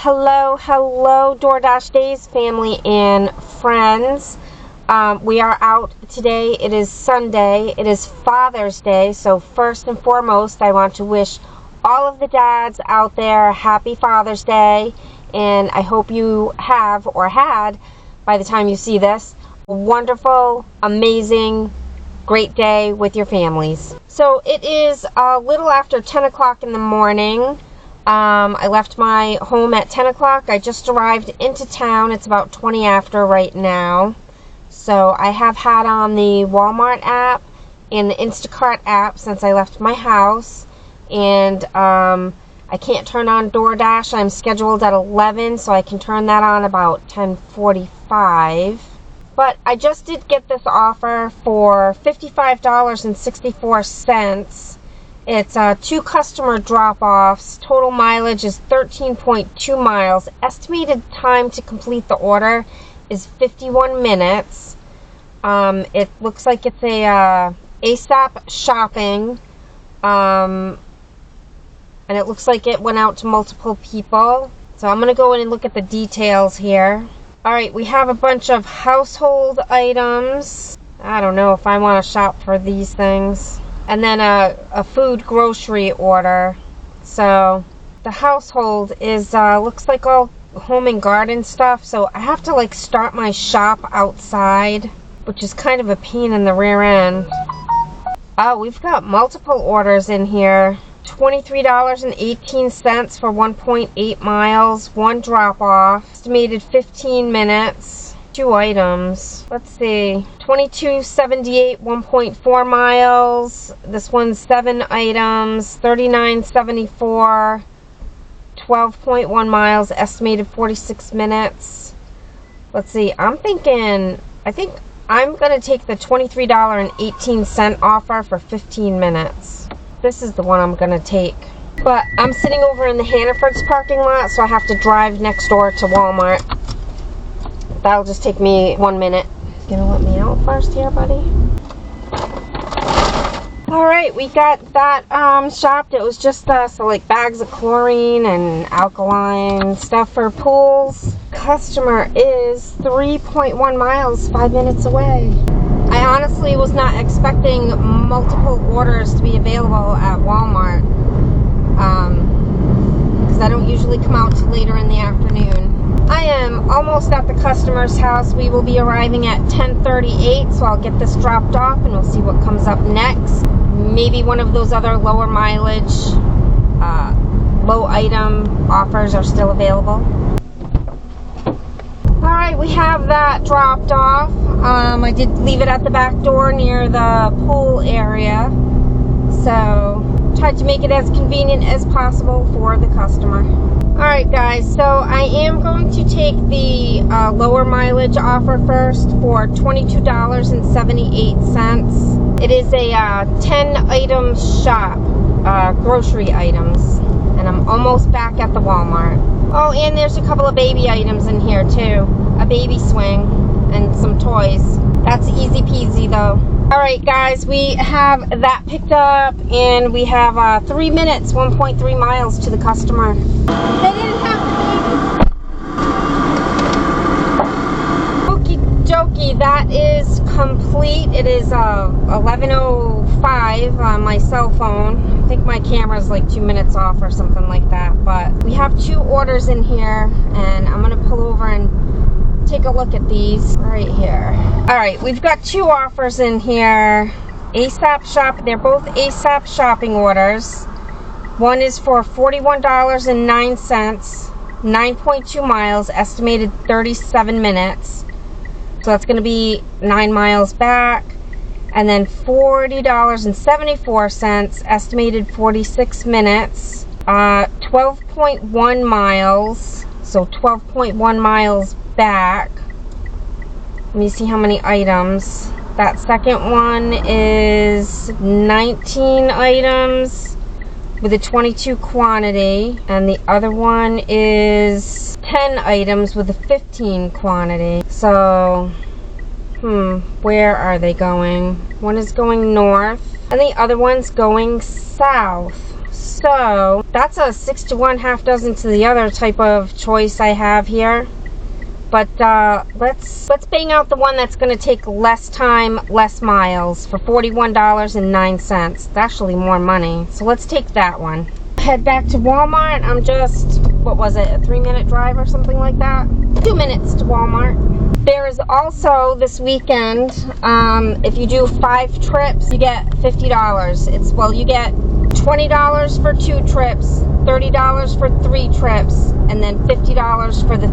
Hello, DoorDash Days family and friends. We are out today. It is Sunday. It is Father's Day. So first and foremost, I want to wish all of the dads out there happy Father's Day. And I hope you have or had, by the time you see this, a wonderful, amazing, great day with your families. So it is a little after 10 o'clock in the morning. I left my home at 10 o'clock. I just arrived into town. It's about 20 after right now. So I have had on the Walmart app and the Instacart app since I left my house. And I can't turn on DoorDash. I'm scheduled at 11, so I can turn that on about 10:45. But I just did get this offer for $55.64. It's 2 customer drop-offs. Total mileage is 13.2 miles. Estimated time to complete the order is 51 minutes. It looks like it's a ASAP shopping. And it looks like it went out to multiple people. So I'm going to go in and look at the details here. Alright, we have a bunch of household items. I don't know if I want to shop for these things. And then a food grocery order. So the household is looks like all home and garden stuff. So I have to like start my shop outside, which is kind of a pain in the rear end. Oh, we've got multiple orders in here. $23.18 for 1.8 miles, 1 drop off, estimated 15 minutes. 2 items. Let's see. $22.78, 1.4 miles. This one's 7 items. $39.74, 12.1 miles. Estimated 46 minutes. Let's see. I think I'm going to take the $23.18 offer for 15 minutes. This is the one I'm going to take. But I'm sitting over in the Hannaford's parking lot, so I have to drive next door to Walmart. That'll just take me 1 minute. Gonna let me out first here, buddy? Alright, we got that shopped. It was just so like bags of chlorine and alkaline stuff for pools. Customer is 3.1 miles, 5 minutes away. I honestly was not expecting multiple orders to be available at Walmart. Because I don't usually come out till later in the afternoon. I am almost at the customer's house. We will be arriving at 10:38, so I'll get this dropped off and we'll see what comes up next. Maybe one of those other lower mileage, low item offers are still available. Alright, we have that dropped off. I did leave it at the back door near the pool area. So, tried to make it as convenient as possible for the customer. Alright guys, so I am going to take the lower mileage offer first for $22.78. It is a 10 item shop, grocery items, and I'm almost back at the Walmart. Oh, and there's a couple of baby items in here too. A baby swing and some toys. That's easy peasy though. Alright guys, we have that picked up and we have 3 minutes, 1.3 miles to the customer. They didn't have the baby. Okie dokie, that is complete. It is 11:05 on my cell phone. I think my camera's like 2 minutes off or something like that. But we have 2 orders in here and I'm going to pull over and take a look at these right here. Alright, we've got 2 offers in here. ASAP shop. They're both ASAP shopping orders. One is for $41.09, 9.2 miles, estimated 37 minutes. So that's going to be 9 miles back. And then $40.74, estimated 46 minutes, 12.1 miles. So 12.1 miles back. Let me see how many items. That second one is 19 items with a 22 quantity, and the other one is 10 items with a 15 quantity. So where are they going? One is going north and the other one's going south. So that's a 6 to 1, half dozen to the other type of choice I have here. But let's bang out the one that's going to take less time, less miles for $41.09. It's actually more money. So let's take that one. Head back to Walmart. I'm just, what was it, a 3-minute drive or something like that? 2 minutes to Walmart. There is also this weekend, if you do 5 trips, you get $50. Well, you get $20 for 2 trips, $30 for 3 trips, and then $50 for the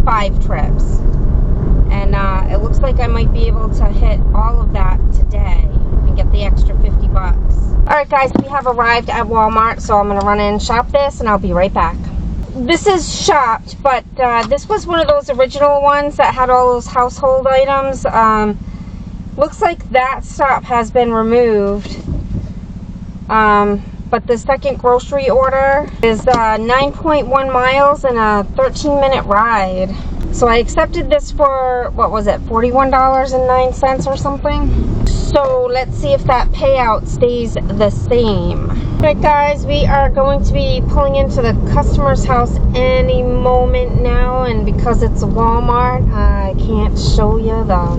5 trips. And it looks like I might be able to hit all of that today and get the extra 50 bucks. Alright guys, we have arrived at Walmart, so I'm going to run in and shop this, and I'll be right back. This is shopped, but this was one of those original ones that had all those household items. Looks like that stop has been removed. But the second grocery order is 9.1 miles and a 13-minute ride. So I accepted this for, what was it, $41.09 or something? So let's see if that payout stays the same. Alright guys, we are going to be pulling into the customer's house any moment now, and because it's a Walmart, I can't show you the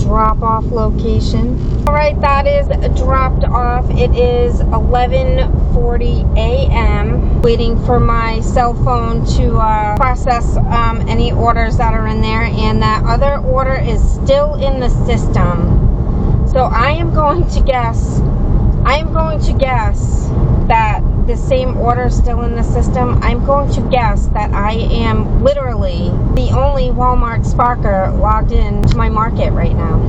drop-off location. Alright, that is dropped off. It is 11:40 a.m. Waiting for my cell phone to process any orders that are in there, and that other order is still in the system. So I am going to guess that the same order is still in the system. I'm going to guess that I am literally the only Walmart Sparker logged in to my market right now.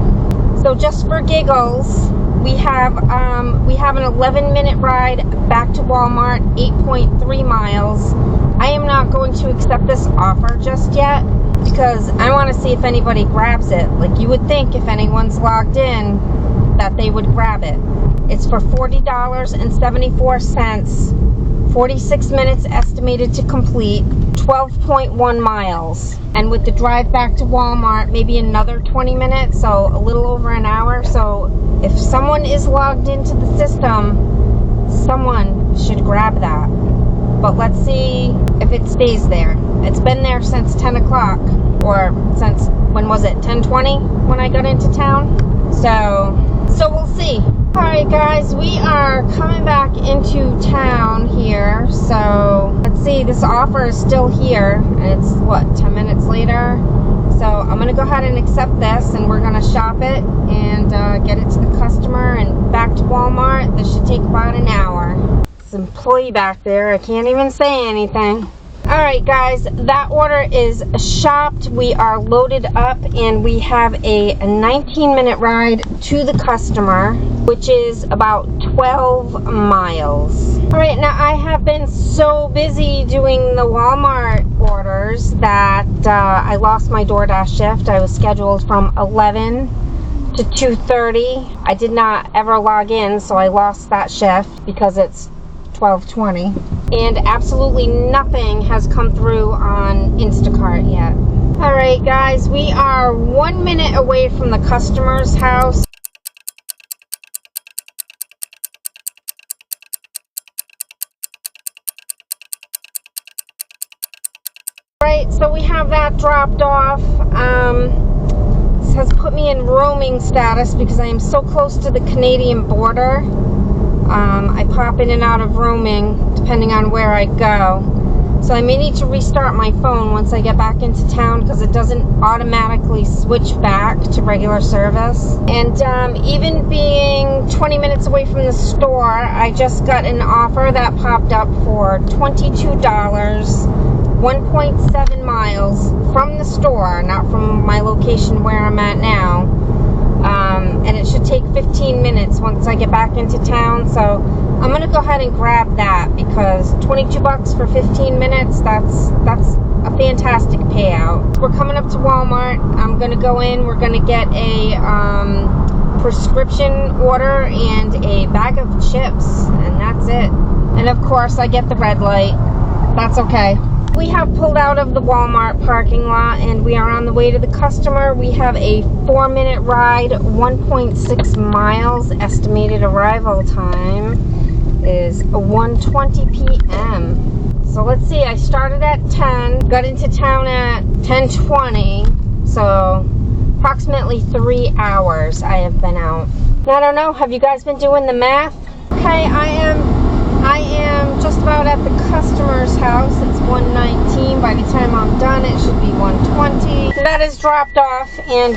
So just for giggles, we have an 11-minute ride back to Walmart, 8.3 miles. I am not going to accept this offer just yet because I want to see if anybody grabs it. Like you would think if anyone's logged in that they would grab it. It's for $40.74, 46 minutes estimated to complete, 12.1 miles. And with the drive back to Walmart, maybe another 20 minutes, so a little over an hour. So if someone is logged into the system, someone should grab that. But let's see if it stays there. It's been there since 10 o'clock, or since, when was it, 10:20 when I got into town? So we'll see. Alright guys, we are coming back into town here. So let's see, this offer is still here, and it's what, 10 minutes later? So I'm going to go ahead and accept this, and we're going to shop it and get it to the customer and back to Walmart. This should take about an hour. This employee back there, I can't even say anything. Alright guys, that order is shopped. We are loaded up, and we have a 19-minute ride to the customer, which is about 12 miles. Alright, now I have been so busy doing the Walmart orders that I lost my DoorDash shift. I was scheduled from 11 to 2:30. I did not ever log in, so I lost that shift because it's 12:20, and absolutely nothing has come through on Instacart yet. Alright guys, we are 1 minute away from the customer's house. Alright, so we have that dropped off. This has put me in roaming status because I am so close to the Canadian border. I pop in and out of roaming depending on where I go. So I may need to restart my phone once I get back into town because it doesn't automatically switch back to regular service. And even being 20 minutes away from the store, I just got an offer that popped up for $22, 1.7 miles from the store, not from my location where I'm at now. And it should take 15 minutes once I get back into town, so I'm gonna go ahead and grab that because 22 bucks for 15 minutes, that's a fantastic payout. We're coming up to Walmart. I'm gonna go in, we're gonna get a prescription order and a bag of chips, and that's it. And of course I get the red light. That's okay. We have pulled out of the Walmart parking lot, and we are on the way to the customer. We have a 4-minute ride, 1.6 miles estimated arrival time, is 1:20 p.m. So let's see, I started at 10, got into town at 10:20, so approximately 3 hours I have been out. I don't know, have you guys been doing the math? Okay, I am just about at the customer's house. It's 1:19. By the time I'm done, it should be 1:20. That is dropped off, and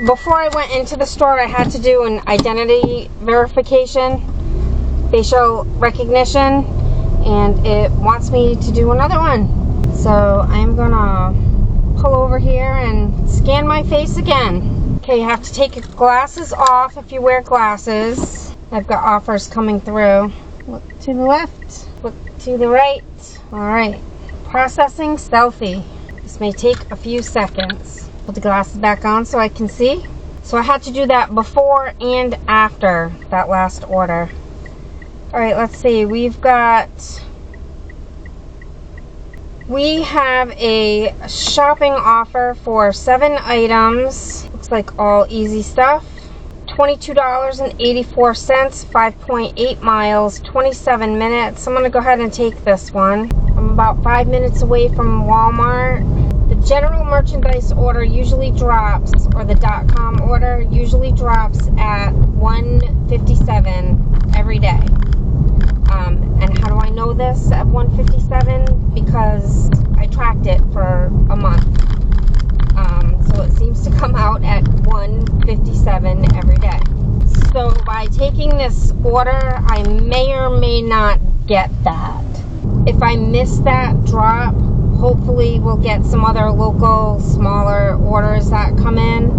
before I went into the store, I had to do an identity verification, facial recognition, and it wants me to do another one. So I'm gonna pull over here and scan my face again. Okay, you have to take your glasses off if you wear glasses. I've got offers coming through. Look to the left, look to the right. Alright, processing selfie. This may take a few seconds. Put the glasses back on so I can see. So I had to do that before and after that last order. Alright, let's see. We have a shopping offer for 7 items. Looks like all easy stuff. $22.84, 5.8 miles, 27 minutes. I'm going to go ahead and take this one. I'm about 5 minutes away from Walmart. The general merchandise order usually drops, or the .com order usually drops at 1:57 every day. And how do I know this at 1:57? Because I tracked it for a month. So it seems to come out at 1:57 every day. So by taking this order, I may or may not get that. If I miss that drop, hopefully we'll get some other local, smaller orders that come in.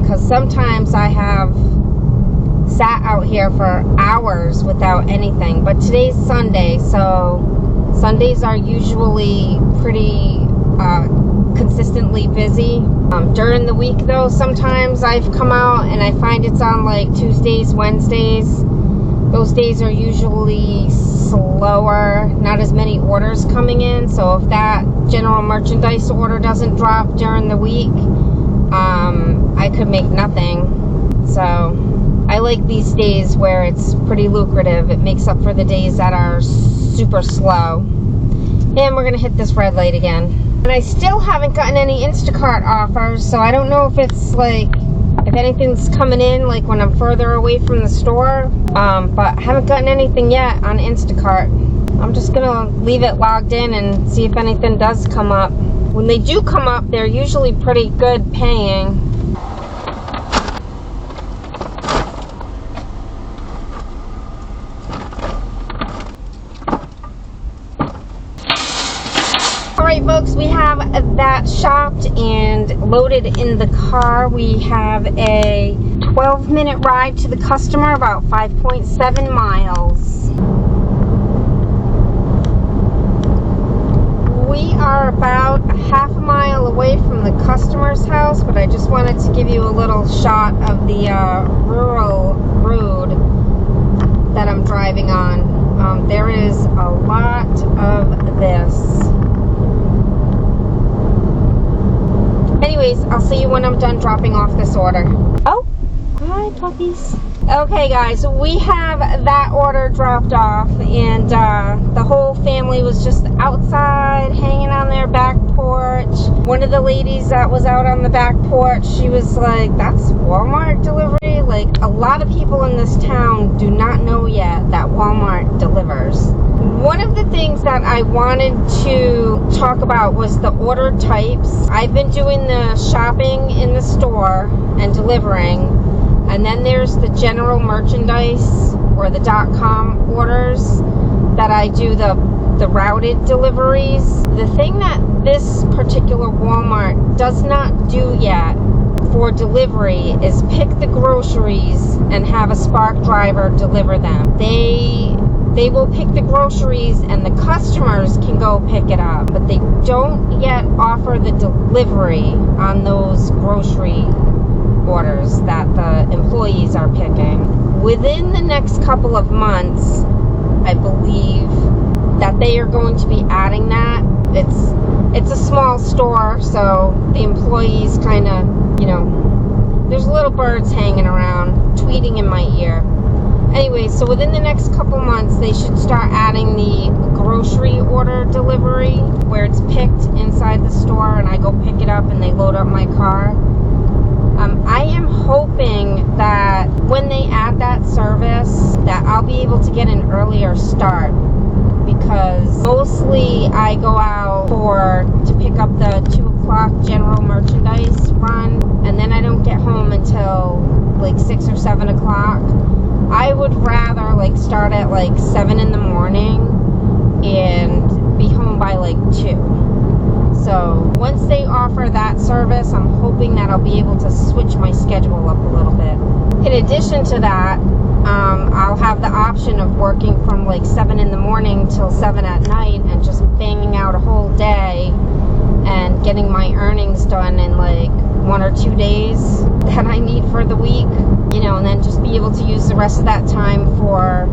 Because sometimes I have sat out here for hours without anything. But today's Sunday, so Sundays are usually pretty consistently busy. During the week though, sometimes I've come out and I find it's on like Tuesdays, Wednesdays. Those days are usually slower, not as many orders coming in. So if that general merchandise order doesn't drop during the week, I could make nothing. So I like these days where it's pretty lucrative. It makes up for the days that are super slow. And we're gonna hit this red light again. And I still haven't gotten any Instacart offers, so I don't know if it's like, if anything's coming in like when I'm further away from the store, but I haven't gotten anything yet on Instacart. I'm just gonna leave it logged in and see if anything does come up. When they do come up, they're usually pretty good paying. Alright folks, we have that shopped and loaded in the car. We have a 12-minute ride to the customer, about 5.7 miles. We are about a half a mile away from the customer's house, but I just wanted to give you a little shot of the rural road that I'm driving on. There is a lot of this. Anyways, I'll see you when I'm done dropping off this order. Oh, hi puppies. Okay guys, we have that order dropped off, and the whole family was just outside hanging on their back porch. One of the ladies that was out on the back porch, she was like, that's Walmart delivery? Like, a lot of people in this town do not know yet that Walmart delivers. One of the things that I wanted to talk about was the order types. I've been doing the shopping in the store and delivering, and then there's the general merchandise or the .com orders that I do the routed deliveries. The thing that this particular Walmart does not do yet for delivery is pick the groceries and have a Spark driver deliver them. They will pick the groceries and the customers can go pick it up, but they don't yet offer the delivery on those grocery orders that the employees are picking. Within the next couple of months, I believe that they are going to be adding that. It's a small store, so the employees kind of, you know, there's little birds hanging around tweeting in my ear. Anyway, so within the next couple months, they should start adding the grocery order delivery, where it's picked inside the store and I go pick it up and they load up my car. I am hoping that when they add that service, that I'll be able to get an earlier start, because mostly I go out to pick up the 2 o'clock general merchandise run, and then I don't get home until like 6 or 7 o'clock. I would rather like start at like 7 in the morning and be home by like 2. So once they offer that service, I'm hoping that I'll be able to switch my schedule up a little bit. In addition to that, I'll have the option of working from like 7 in the morning till 7 at night and just banging out a whole day and getting my earnings done in like 1 or 2 days that I need for the week, you know, and then just be able to use the rest of that time for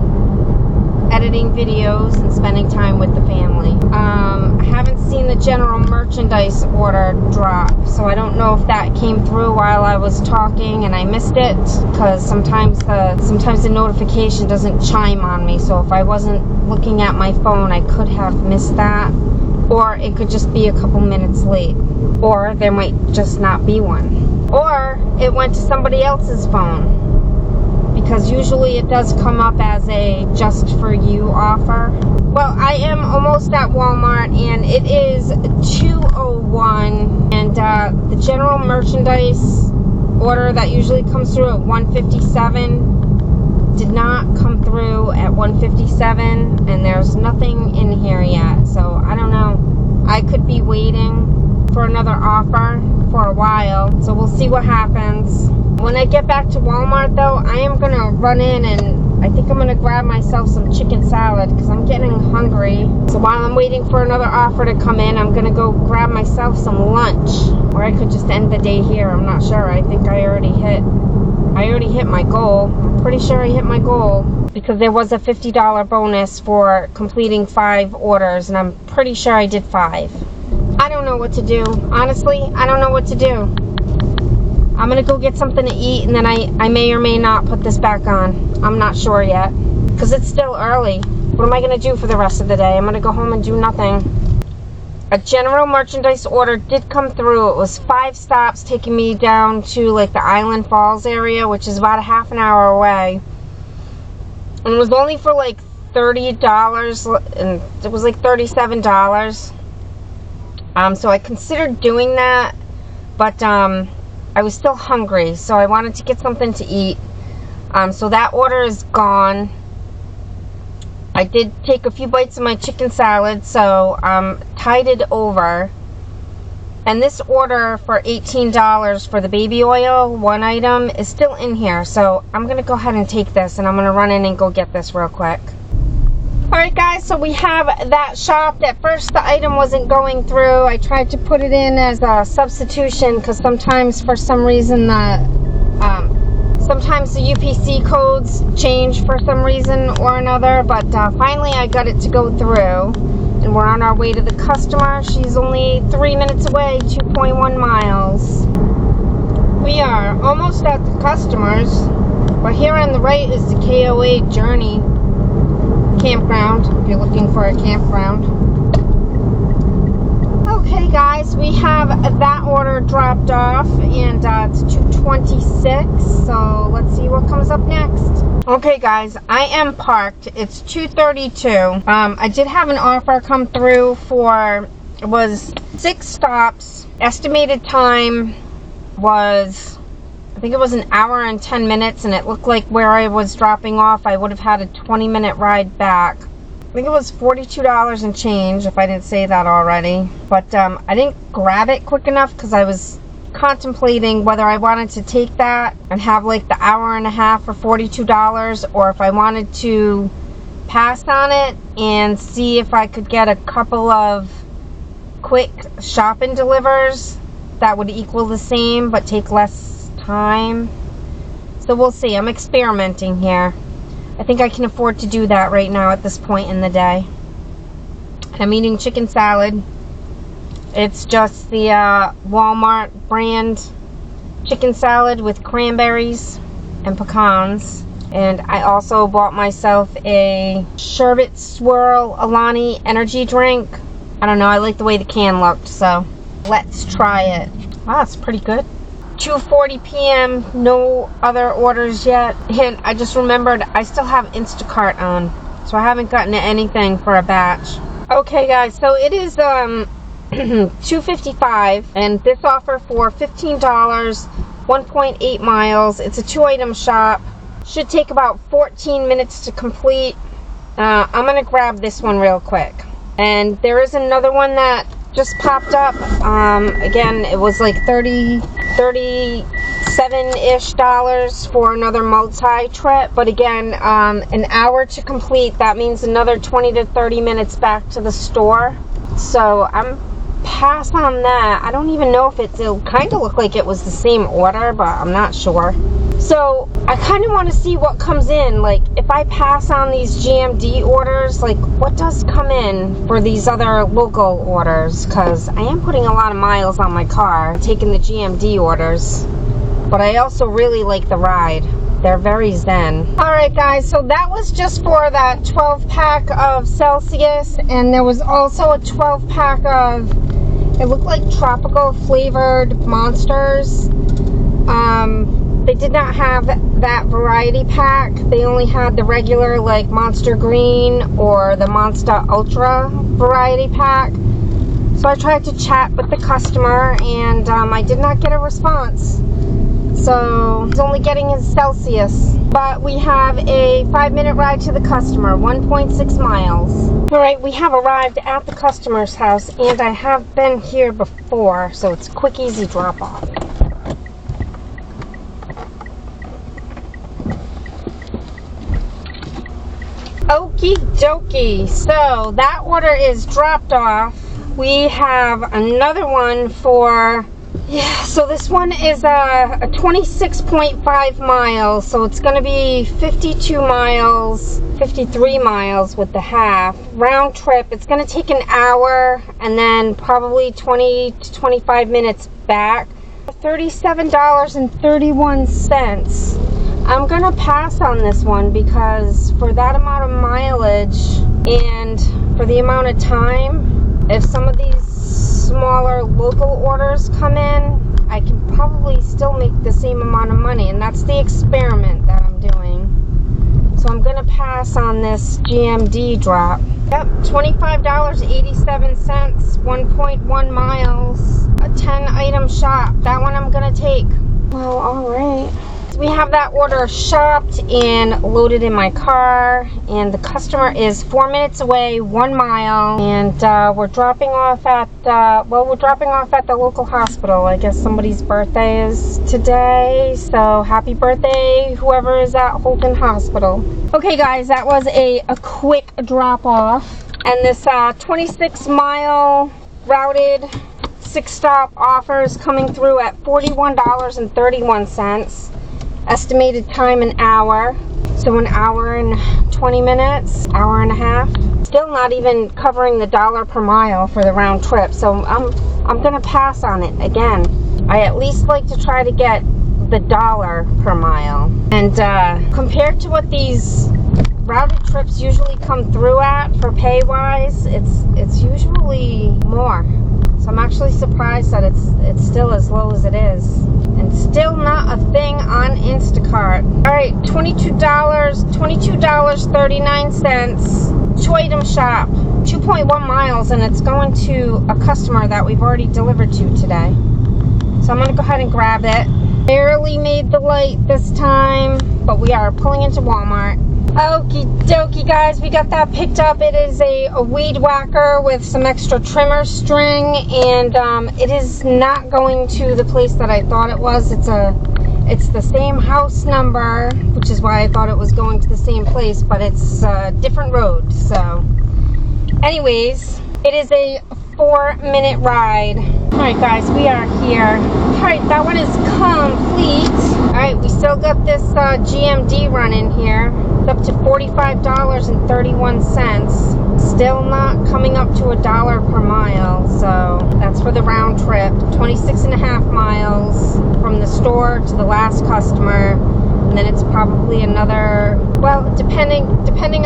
editing videos and spending time with the family. I haven't seen the general merchandise order drop, so I don't know if that came through while I was talking and I missed it, because sometimes the notification doesn't chime on me, so if I wasn't looking at my phone, I could have missed that, or it could just be a couple minutes late, or there might just not be one, or it went to somebody else's phone, because usually it does come up as a just for you offer. Well, I am almost at Walmart and it is 2:01, and the general merchandise order that usually comes through at 1:57 did not come through at 1:57, and there's nothing in here yet, so I don't know. I could be waiting for another offer for a while, so we'll see what happens. When I get back to Walmart though, I am going to run in and I think I'm going to grab myself some chicken salad because I'm getting hungry. So while I'm waiting for another offer to come in, I'm going to go grab myself some lunch. Or I could just end the day here. I'm not sure. I think I already hit my goal. I'm pretty sure I hit my goal, because there was a $50 bonus for completing 5 orders, and I'm pretty sure I did 5. I don't know what to do. Honestly, I don't know what to do. I'm going to go get something to eat, and then I may or may not put this back on. I'm not sure yet, because it's still early. What am I going to do for the rest of the day? I'm going to go home and do nothing. A general merchandise order did come through. It was 5 stops taking me down to like the Island Falls area, which is about a half an hour away. And it was only for like $30, and it was like $37. So I considered doing that, but I was still hungry, so I wanted to get something to eat. So that order is gone. I did take a few bites of my chicken salad, so tied it over. And this order for $18 for the baby oil, 1 item, is still in here. So I'm going to go ahead and take this, and I'm going to run in and go get this real quick. Alright guys, so we have that shopped. At first the item wasn't going through. I tried to put it in as a substitution, because sometimes for some reason sometimes the UPC codes change for some reason or another, but finally I got it to go through, and we're on our way to the customer. She's only 3 minutes away, 2.1 miles. We are almost at the customers, but here on the right is the KOA Journey campground, if you're looking for a campground. Okay guys, we have that order dropped off, and it's 2:26, so let's see what comes up next. Okay guys, I am parked. It's 2:32. I did have an offer come through for, it was 6 stops. Estimated time was, I think it was an hour and 10 minutes, and it looked like where I was dropping off, I would have had a 20-minute ride back. I think it was $42 and change, if I didn't say that already. But I didn't grab it quick enough, because I was contemplating whether I wanted to take that and have like the hour and a half for $42, or if I wanted to pass on it and see if I could get a couple of quick shop and delivers that would equal the same but take less time. So we'll see. I'm experimenting here. I think I can afford to do that right now at this point in the day. I'm eating chicken salad. It's just the Walmart brand chicken salad with cranberries and pecans. And I also bought myself a Sherbet Swirl Alani energy drink. I don't know, I like the way the can looked, so let's try it. Wow, it's pretty good. 2:40 p.m., no other orders yet. And I just remembered I still have Instacart on, so I haven't gotten anything for a batch. Okay guys, so it is $2.55, and this offer for $15, 1.8 miles. It's a 2-item shop. Should take about 14 minutes to complete. I'm gonna grab this one real quick. And there is another one that just popped up. Again, it was like $37-ish for another multi-trip. But again, an hour to complete. That means another 20 to 30 minutes back to the store. So I'm pass on that. I don't even know if it'll kind of look like it was the same order, but I'm not sure. So I kind of want to see what comes in. Like, if I pass on these GMD orders, like what does come in for these other local orders, because I am putting a lot of miles on my car taking the GMD orders, but I also really like the ride. They're very zen. Alright guys, so that was just for that 12-pack of Celsius, and there was also a 12-pack of, it looked like tropical flavored Monsters. They did not have that variety pack. They only had the regular like Monster Green or the Monster Ultra variety pack. So I tried to chat with the customer, and I did not get a response. So he's only getting his Celsius. But we have a 5-minute ride to the customer, 1.6 miles. Alright, we have arrived at the customer's house, and I have been here before, so it's a quick, easy drop off. Okie dokie, so that order is dropped off. We have another one for, yeah, so this one is a 26.5 miles, so it's going to be 52 miles, 53 miles with the half. Round trip, it's going to take an hour and then probably 20 to 25 minutes back. $37.31. I'm gonna pass on this one because for that amount of mileage and for the amount of time, if some of these smaller local orders come in, I can probably still make the same amount of money, and that's the experiment that I'm doing. So I'm gonna pass on this GMD drop. Yep, $25.87, 1.1 miles, a 10-item shop. That one I'm gonna take. Well, alright. We have that order shopped and loaded in my car, and the customer is 4 minutes away, 1 mile, and we're dropping off at we're dropping off at the local hospital. I guess somebody's birthday is today, so happy birthday whoever is at Holton Hospital. Okay guys, that was a quick drop off, and this 26-mile routed 6-stop offer is coming through at $41.31. Estimated time an hour, so an hour and 20 minutes, hour and a half. Still not even covering the $1 per mile for the round trip, so I'm gonna pass on it again. I at least like to try to get the $1 per mile, and compared to what these routed trips usually come through at for pay wise, it's usually more. So I'm actually surprised that it's still as low as it is. And still not a thing on Instacart. Alright, $22.39. 2-item shop. 2.1 miles, and it's going to a customer that we've already delivered to today. So I'm going to go ahead and grab it. Barely made the light this time, but we are pulling into Walmart. Okie dokie guys, we got that picked up. It is a weed whacker with some extra trimmer string, and it is not going to the place that I thought it was. It's the same house number, which is why I thought it was going to the same place, but it's a different road. So anyways, it is a 4-minute ride. Alright guys, we are here. Alright, that one is complete. Alright, we still got this GMD running here. It's up to $45.31. Still not coming up to $1 per mile, so that's for the round trip. 26.5 miles from the store to the last customer. and then it's probably another, well, depending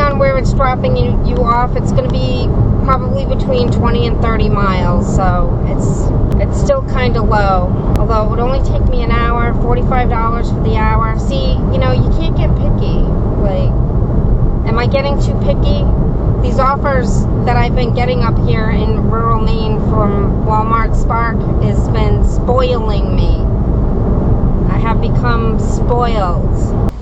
on where it's dropping you off, it's going to be probably between 20 and 30 miles, so it's still kind of low. Although it would only take me an hour, $45 for the hour. See, you know, you can't get picky. Like, am I getting too picky? These offers that I've been getting up here in rural Maine from Walmart Spark has been spoiling me. I have become spoiled.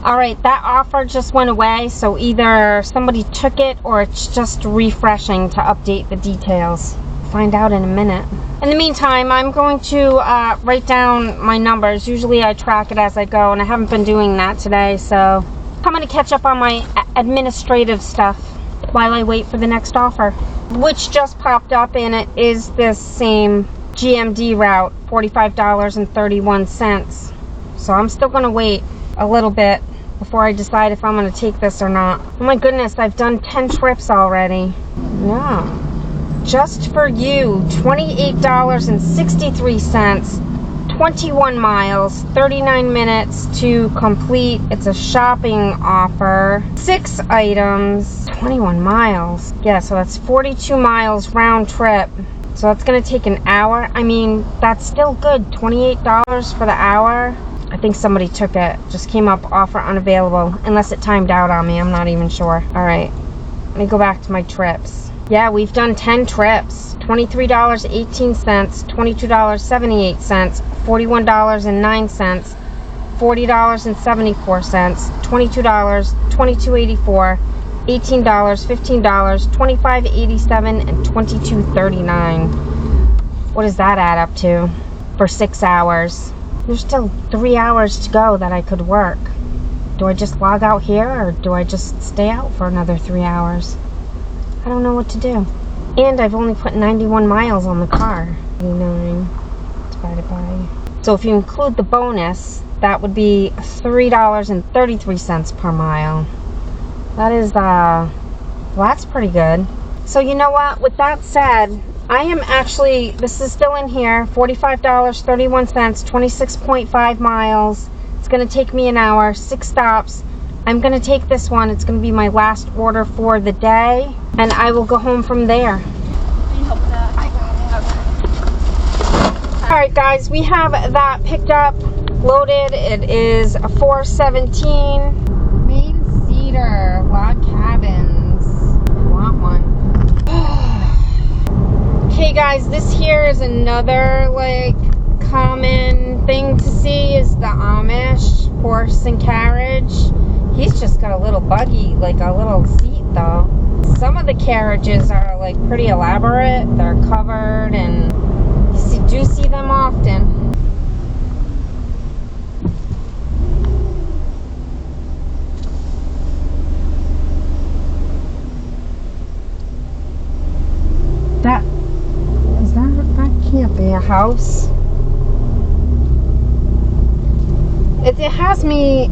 Alright, that offer just went away, so either somebody took it or it's just refreshing to update the details. Find out in a minute. In the meantime, I'm going to write down my numbers. Usually I track it as I go, and I haven't been doing that today, so I'm going to catch up on my administrative stuff while I wait for the next offer, which just popped up, and it is this same GMD route, $45.31. So I'm still going to wait a little bit before I decide if I'm going to take this or not. Oh my goodness, I've done 10 trips already. No. Just for you, $28.63, 21 miles, 39 minutes to complete. It's a shopping offer. 6 items, 21 miles. Yeah, so that's 42 miles round trip. So that's going to take an hour. I mean, that's still good. $28 for the hour. I think somebody took it. Just came up offer unavailable. Unless it timed out on me. I'm not even sure. Alright. Let me go back to my trips. Yeah, we've done 10 trips. $23.18, $22.78, $41.09, $40.74, $22, $22.84, $18, $15, $25.87, and $22.39. What does that add up to for 6 hours? There's still 3 hours to go that I could work. Do I just log out here, or do I just stay out for another 3 hours? I don't know what to do. And I've only put 91 miles on the car. 89 divided by... So if you include the bonus, that would be $3.33 per mile. That is, well, that's pretty good. So you know what? With that said, I am actually, this is still in here, $45.31, 26.5 miles. It's going to take me an hour, 6 stops. I'm going to take this one. It's going to be my last order for the day, and I will go home from there. Can you help with that? I got it. Okay. Alright guys, we have that picked up, loaded. It is a 417. Main Cedar, log cabins. I want one. Okay guys, this here is another like common thing to see is the Amish horse and carriage. He's just got a little buggy, like a little seat though. Some of the carriages are like pretty elaborate. They're covered, and you do see them often. That can't be a house. It has me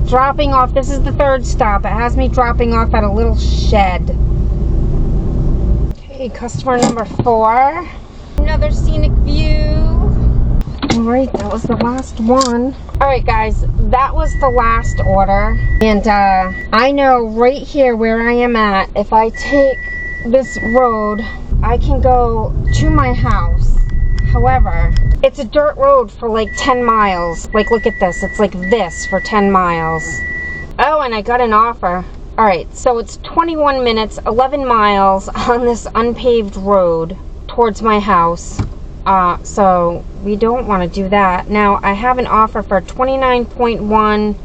dropping off. This is the third stop. It has me dropping off at a little shed. Okay, customer number 4. Another scenic view. Alright, that was the last one. Alright guys, that was the last order. And I know right here where I am at, if I take this road, I can go to my house. However, it's a dirt road for like 10 miles. Like, look at this. It's like this for 10 miles. Oh, and I got an offer. Alright, so it's 21 minutes, 11 miles on this unpaved road towards my house. So we don't want to do that. Now, I have an offer for 29.1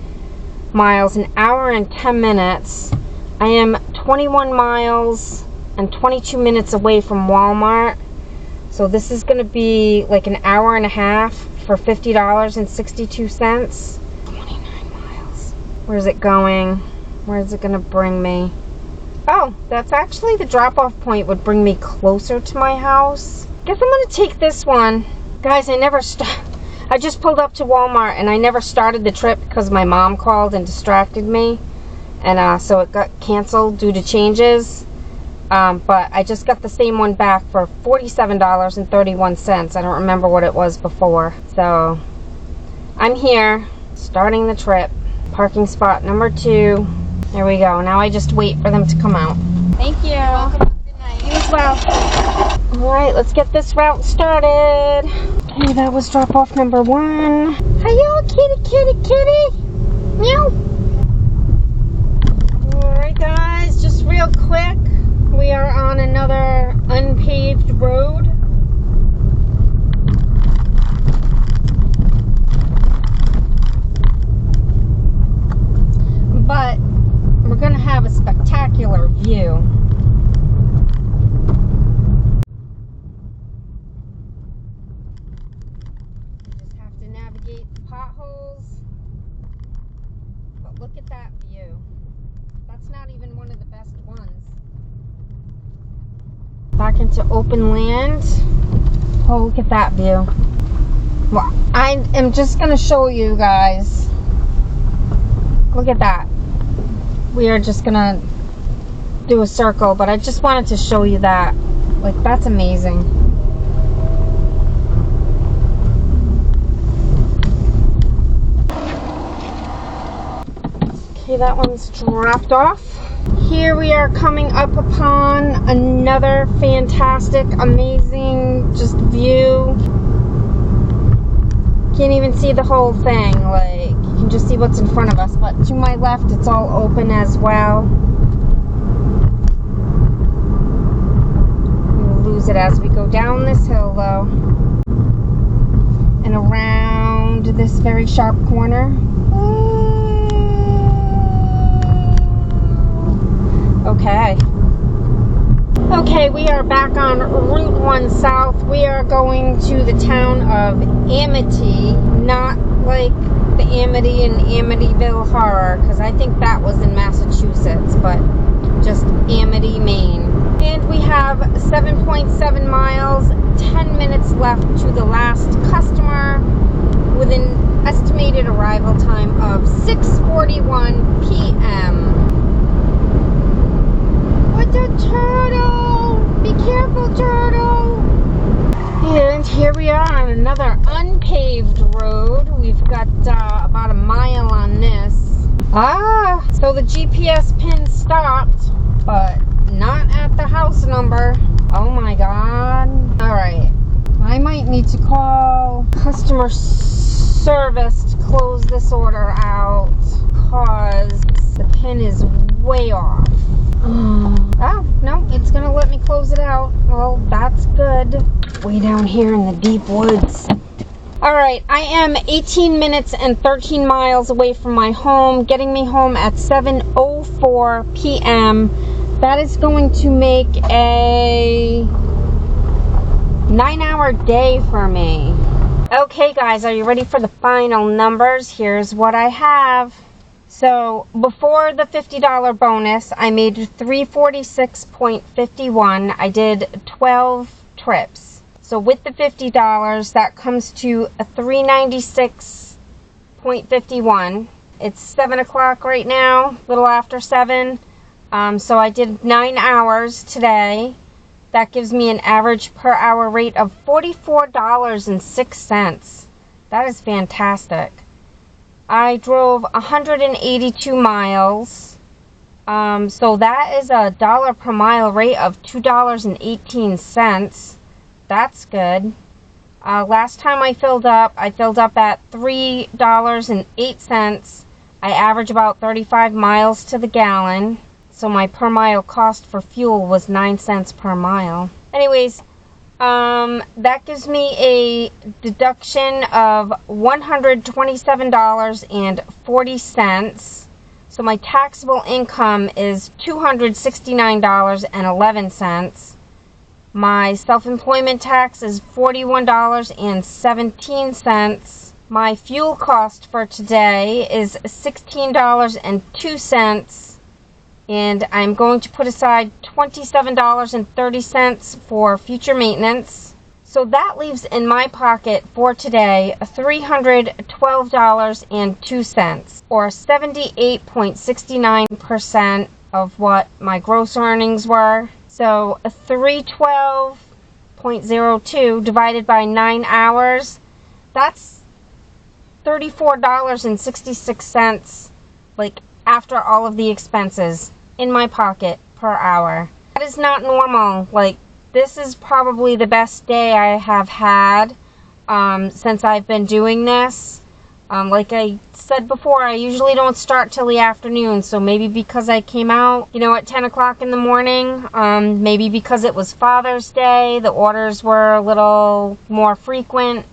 miles, an hour and 10 minutes. I am 21 miles and 22 minutes away from Walmart. So this is going to be like an hour and a half for $50.62. 29 miles. Where's it going? Where is it going to bring me? Oh, that's actually the drop-off point would bring me closer to my house. Guess I'm going to take this one. Guys, I just pulled up to Walmart and I never started the trip because my mom called and distracted me. And so it got canceled due to changes. But I just got the same one back for $47.31. I don't remember what it was before. So I'm here, starting the trip. Parking spot number 2. There we go. Now I just wait for them to come out. Thank you. Good night. You as well. Alright, let's get this route started. Okay, that was drop off number 1. Hiya, kitty. Meow. Alright guys, just real quick. We are on another unpaved road. But we're going to have a spectacular view. You just have to navigate the potholes. But look at that view. That's not even one of the best ones. Back into open land. Oh, look at that view. Well, I am just going to show you guys. Look at that. We are just going to do a circle, but I just wanted to show you that. Like, that's amazing. Okay, that one's dropped off. Here we are coming up upon another fantastic, amazing just view. Can't even see the whole thing. Like, you can just see what's in front of us. But to my left, it's all open as well. We'll lose it as we go down this hill, though. And around this very sharp corner. Okay, we are back on Route 1 South. We are going to the town of Amity, not like the Amity in Amityville Horror, because I think that was in Massachusetts, but just Amity, Maine. And we have 7.7 miles, 10 minutes left to the last customer, with an estimated arrival time of 6:41 p.m. What's a turtle? Be careful, turtle! And here we are on another unpaved road. We've got about a mile on this. So the GPS pin stopped, but not at the house number. Oh my god. Alright. I might need to call customer service to close this order out, because the pin is way off. Oh, no, it's going to let me close it out. Well, that's good. Way down here in the deep woods. Alright, I am 18 minutes and 13 miles away from my home, getting me home at 7:04 p.m. That is going to make a 9-hour day for me. Okay, guys, are you ready for the final numbers? Here's what I have. So, before the $50 bonus, I made $346.51. I did 12 trips. So, with the $50, that comes to $396.51. It's 7 o'clock right now, a little after 7. So, I did 9 hours today. That gives me an average per hour rate of $44.06. That is fantastic. I drove 182 miles, so that is a $1 per mile rate of $2.18. That's good. Last time I filled up at $3.08. I average about 35 miles to the gallon, so my per mile cost for fuel was 9 cents per mile. Anyways, that gives me a deduction of $127.40. So my taxable income is $269.11. My self-employment tax is $41.17. My fuel cost for today is $16.02. And I'm going to put aside $27.30 for future maintenance. So that leaves in my pocket for today $312.02, or 78.69% of what my gross earnings were. So $312.02 divided by 9 hours, that's $34.66 like after all of the expenses in my pocket per hour. That is not normal. Like, this is probably the best day I have had since I've been doing this. Like I said before, I usually don't start till the afternoon, so maybe because I came out, you know, at 10 o'clock in the morning, maybe because it was Father's Day, the orders were a little more frequent.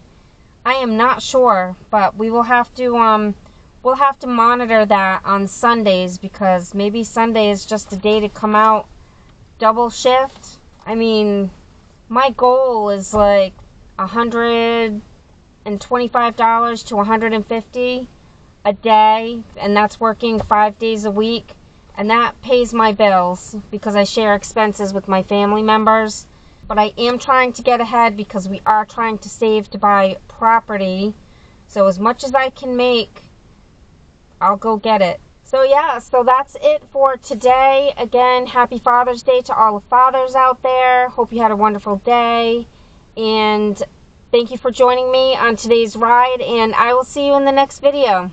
I am not sure, but we will have to, we'll have to monitor that on Sundays, because maybe Sunday is just a day to come out double shift. I mean, my goal is like $125 to $150 a day, and that's working 5 days a week, and that pays my bills because I share expenses with my family members. But I am trying to get ahead because we are trying to save to buy property, so as much as I can make, I'll go get it. So yeah, so that's it for today. Again, happy Father's Day to all the fathers out there. Hope you had a wonderful day, and thank you for joining me on today's ride, and I will see you in the next video.